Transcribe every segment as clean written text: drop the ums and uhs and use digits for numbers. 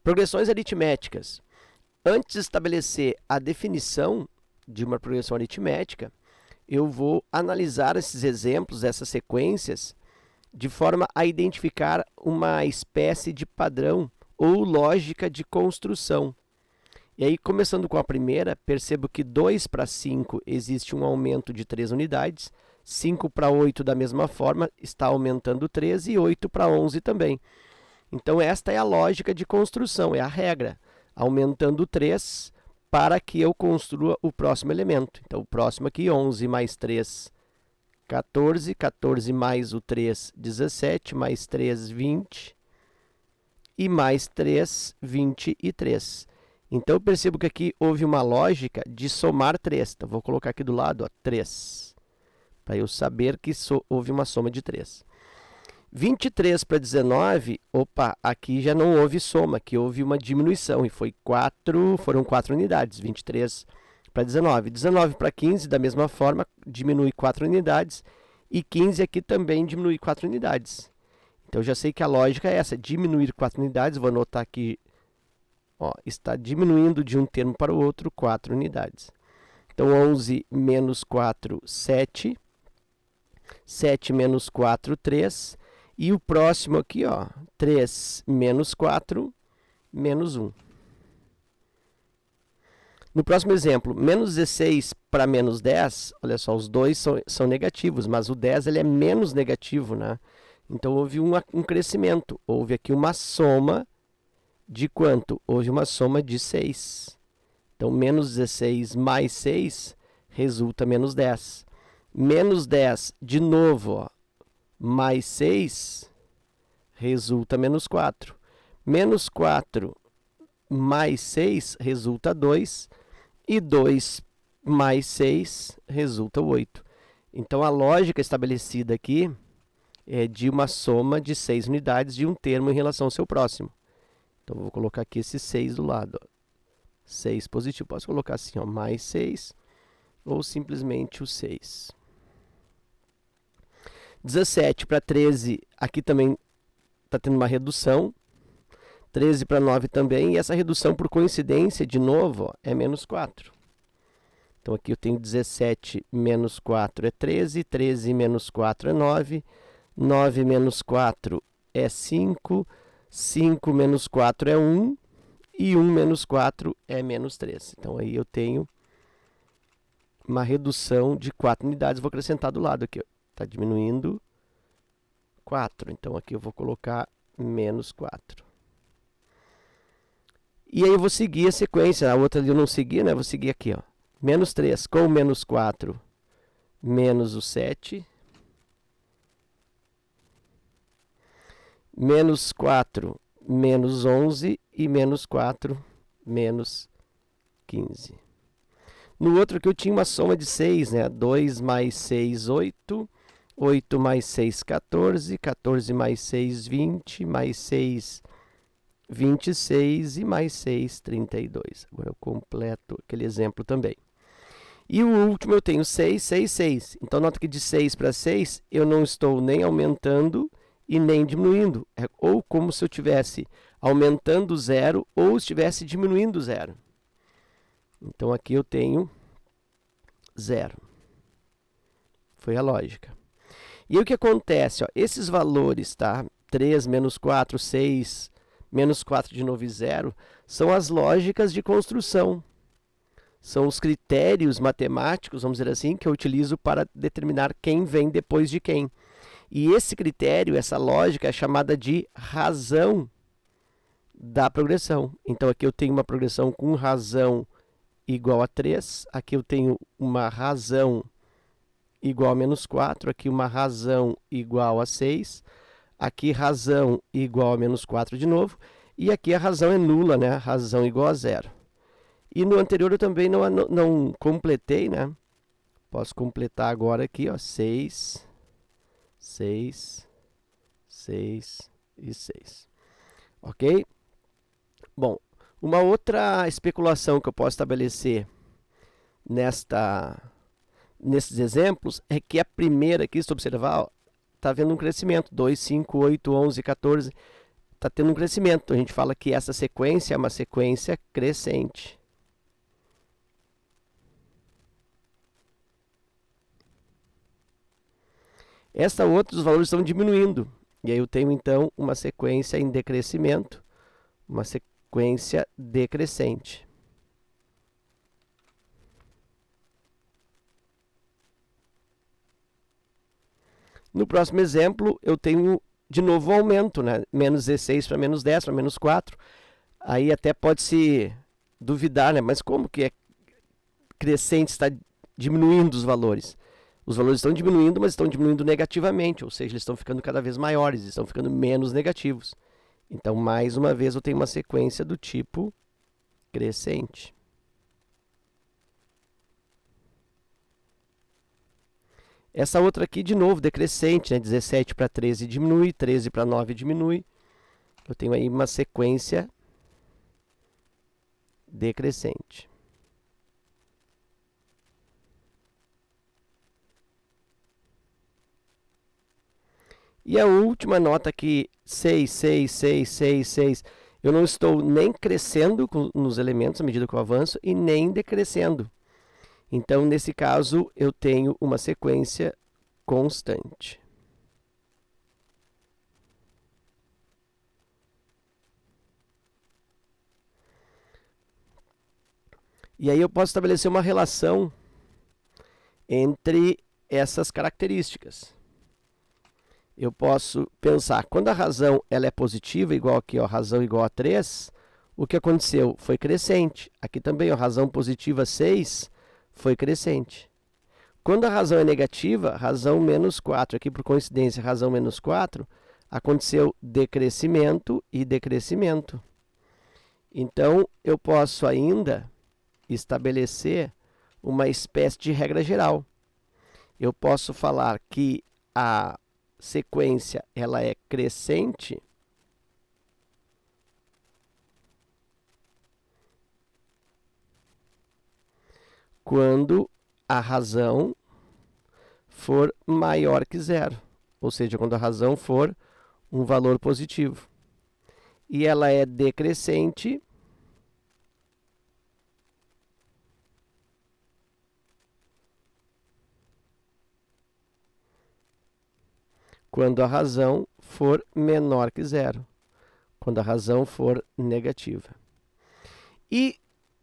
Progressões aritméticas. Antes de estabelecer a definição de uma progressão aritmética, eu vou analisar esses exemplos, essas sequências, de forma a identificar uma espécie de padrão ou lógica de construção. E aí, começando com a primeira, percebo que 2 para 5 existe um aumento de 3 unidades, 5 para 8 da mesma forma está aumentando 13 e 8 para 11 também. Então, esta é a lógica de construção, é a regra, aumentando 3 para que eu construa o próximo elemento. Então, o próximo aqui, 11 mais 3, 14, 14 mais o 3, 17, mais 3, 20, e mais 3, 23. Então, eu percebo que aqui houve uma lógica de somar 3. Então, vou colocar aqui do lado, ó, 3, para eu saber que houve uma soma de 3. 23 para 19, opa, aqui já não houve soma, aqui houve uma diminuição, e foram 4 unidades, 23 para 19. 19 para 15, da mesma forma, diminui 4 unidades, e 15 aqui também diminui 4 unidades. Então, já sei que a lógica é essa, diminuir 4 unidades, vou anotar aqui, ó, está diminuindo de um termo para o outro 4 unidades. Então, 11 menos 4, 7, 7 menos 4, 3, e o próximo aqui, ó, 3 menos 4, menos 1. No próximo exemplo, menos 16 para menos 10, olha só, os dois são negativos, mas o 10 ele é menos negativo, né? Então, houve um crescimento, houve aqui uma soma de quanto? Houve uma soma de 6. Então, menos 16 mais 6 resulta menos 10. Menos 10, de novo, ó, mais 6 resulta menos 4. Menos 4 mais 6 resulta 2. E 2 mais 6 resulta 8. Então, a lógica estabelecida aqui é de uma soma de 6 unidades de um termo em relação ao seu próximo. Então, vou colocar aqui esse 6 do lado. Ó. 6 positivo. Posso colocar assim, ó, mais 6 ou simplesmente o 6. 17 para 13, aqui também está tendo uma redução. 13 para 9 também, e essa redução, por coincidência, de novo, ó, é menos 4. Então, aqui eu tenho 17 menos 4 é 13, 13 menos 4 é 9, 9 menos 4 é 5, 5 menos 4 é 1, e 1 menos 4 é menos 3. Então, aí eu tenho uma redução de 4 unidades, vou acrescentar do lado aqui, está diminuindo 4. Então, aqui eu vou colocar menos 4. E aí eu vou seguir a sequência, a outra ali eu não segui, né? Vou seguir aqui, ó. Menos 3 com menos 4, menos o 7. Menos 4, menos 11. E menos 4, menos 15. No outro aqui eu tinha uma soma de 6, né? 2 mais 6, 8. 8 mais 6, 14. 14 mais 6, 20. Mais 6, 26 e mais 6, 32. Agora eu completo aquele exemplo também. E o último eu tenho 6, 6, 6. Então, nota que de 6 para 6, eu não estou nem aumentando e nem diminuindo. É ou como se eu estivesse aumentando 0 ou estivesse diminuindo 0. Então, aqui eu tenho 0. Foi a lógica. E aí, o que acontece? Ó, esses valores, tá? 3 menos 4, 6... menos 4 de novo e 0, são as lógicas de construção. São os critérios matemáticos, vamos dizer assim, que eu utilizo para determinar quem vem depois de quem. E esse critério, essa lógica, é chamada de razão da progressão. Então, aqui eu tenho uma progressão com razão igual a 3. Aqui eu tenho uma razão igual a menos 4. Aqui uma razão igual a 6. Aqui, razão igual a menos 4 de novo. E aqui a razão é nula, né? Razão igual a 0. E no anterior eu também não completei, né? Posso completar agora aqui, ó. 6, 6, 6 e 6. Ok? Bom, uma outra especulação que eu posso estabelecer nesses exemplos é que a primeira aqui, se tu observar, está havendo um crescimento, 2, 5, 8, 11, 14. está tendo um crescimento. A gente fala que essa sequência é uma sequência crescente. Esta outra, os valores estão diminuindo. E aí eu tenho, então, uma sequência em decrescimento, uma sequência decrescente. No próximo exemplo, eu tenho de novo um aumento, né? Menos 16 para menos 10, para menos 4. Aí até pode-se duvidar, né? Mas como que é crescente está diminuindo os valores? Os valores estão diminuindo, mas estão diminuindo negativamente, ou seja, eles estão ficando cada vez maiores, estão ficando menos negativos. Então, mais uma vez, eu tenho uma sequência do tipo crescente. Essa outra aqui, de novo, decrescente, né? 17 para 13 diminui, 13 para 9 diminui. Eu tenho aí uma sequência decrescente. E a última nota aqui, 6, 6, 6, 6, 6. Eu não estou nem crescendo nos elementos à medida que eu avanço e nem decrescendo. Então, nesse caso, eu tenho uma sequência constante. E aí eu posso estabelecer uma relação entre essas características. Eu posso pensar, quando a razão ela é positiva, igual aqui, ó, razão igual a 3, o que aconteceu? Foi crescente. Aqui também, ó, razão positiva 6, foi crescente. Quando a razão é negativa, razão menos 4, aqui por coincidência, razão menos 4, aconteceu decrescimento e decrescimento. Então, eu posso ainda estabelecer uma espécie de regra geral. Eu posso falar que a sequência ela é crescente quando a razão for maior que zero, ou seja, quando a razão for um valor positivo. E ela é decrescente quando a razão for menor que zero, quando a razão for negativa. E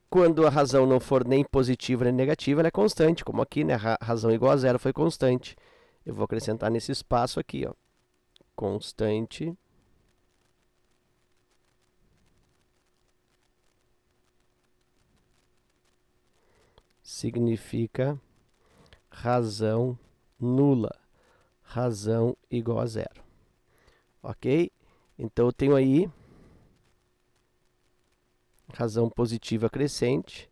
quando a razão não for nem positiva nem negativa, ela é constante, como aqui, né? Razão igual a zero foi constante. Eu vou acrescentar nesse espaço aqui, ó, constante significa razão nula, razão igual a zero. Ok? Então, eu tenho aí razão positiva crescente,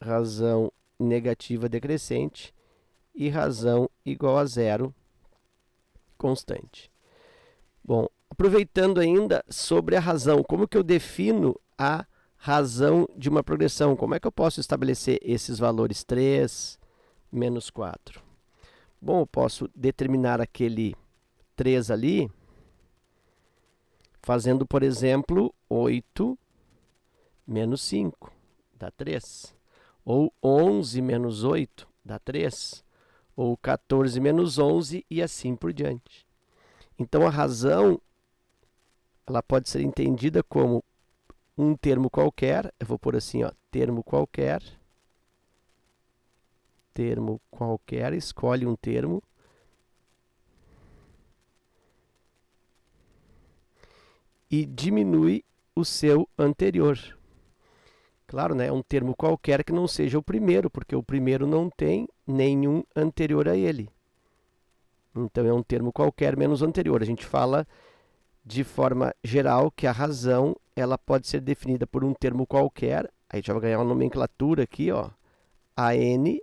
razão negativa decrescente e razão igual a zero constante. Bom, aproveitando ainda sobre a razão, como que eu defino a razão de uma progressão? Como é que eu posso estabelecer esses valores 3, menos 4? Bom, eu posso determinar aquele 3 ali, fazendo, por exemplo, 8 menos 5, dá 3. Ou 11 menos 8, dá 3. Ou 14 menos 11 e assim por diante. Então, a razão ela pode ser entendida como um termo qualquer. Eu vou pôr assim, ó, termo qualquer, escolhe um termo. E diminui o seu anterior. Claro, né? É um termo qualquer que não seja o primeiro, porque o primeiro não tem nenhum anterior a ele. Então, é um termo qualquer menos o anterior. A gente fala de forma geral que a razão ela pode ser definida por um termo qualquer. Aí a gente vai ganhar uma nomenclatura aqui, ó. A n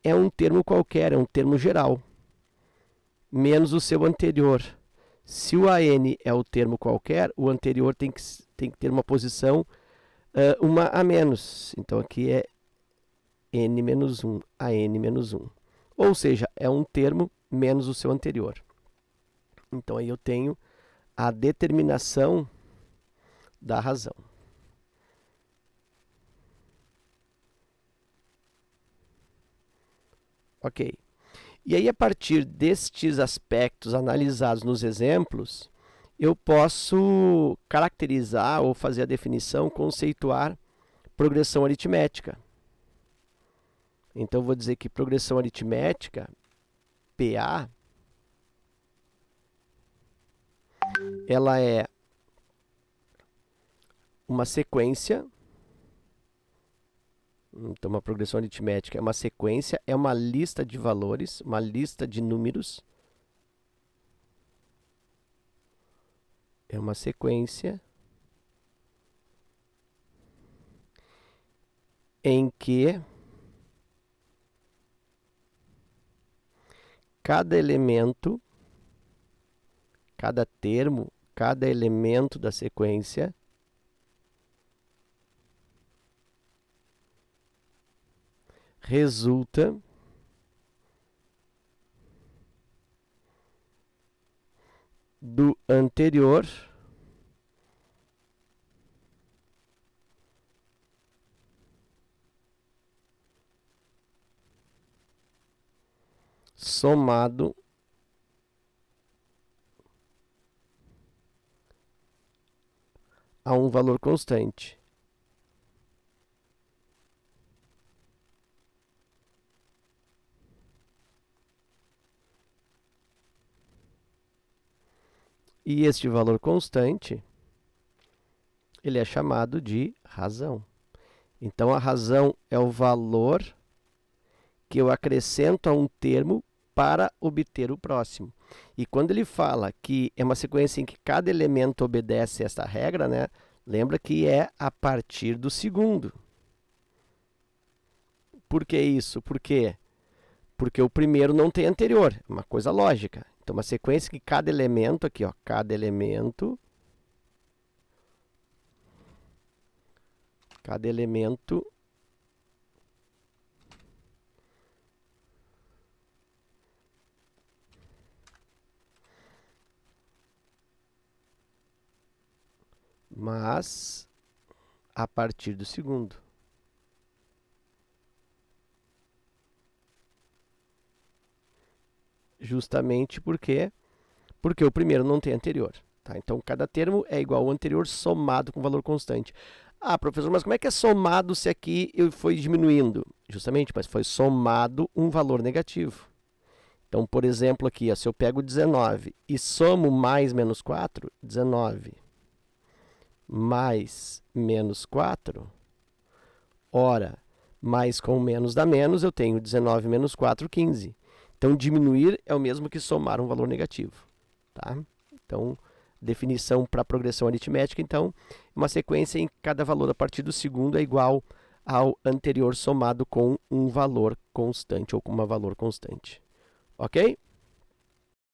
é um termo qualquer, é um termo geral, menos o seu anterior. Se o AN é o termo qualquer, o anterior tem que ter uma posição uma a menos. Então, aqui é n menos 1, AN menos 1. Ou seja, é um termo menos o seu anterior. Então, aí eu tenho a determinação da razão. Ok. E aí, a partir destes aspectos analisados nos exemplos, eu posso caracterizar ou fazer a definição, conceituar progressão aritmética. Então, eu vou dizer que progressão aritmética, PA, ela é uma sequência. Então, uma progressão aritmética é uma sequência, é uma lista de valores, uma lista de números. É uma sequência em que cada elemento, cada termo, cada elemento da sequência resulta do anterior somado a um valor constante. E este valor constante, ele é chamado de razão. Então, a razão é o valor que eu acrescento a um termo para obter o próximo. E quando ele fala que é uma sequência em que cada elemento obedece esta regra, né, lembra que é a partir do segundo. Por que isso? Por quê? Porque o primeiro não tem anterior, é uma coisa lógica. Então, uma sequência que cada elemento, aqui, ó, cada elemento mas a partir do segundo. Justamente porque o primeiro não tem anterior. Tá? Então, cada termo é igual ao anterior somado com valor constante. Ah, professor, mas como é que é somado se aqui foi diminuindo? Justamente, mas foi somado um valor negativo. Então, por exemplo, aqui, ó, se eu pego 19 e somo mais menos 4, 19 mais menos 4, ora, mais com menos dá menos, eu tenho 19 menos 4, 15. Então, diminuir é o mesmo que somar um valor negativo. Tá? Então, definição para progressão aritmética, então, uma sequência em que cada valor a partir do segundo é igual ao anterior somado com um valor constante ou com uma valor constante. Ok?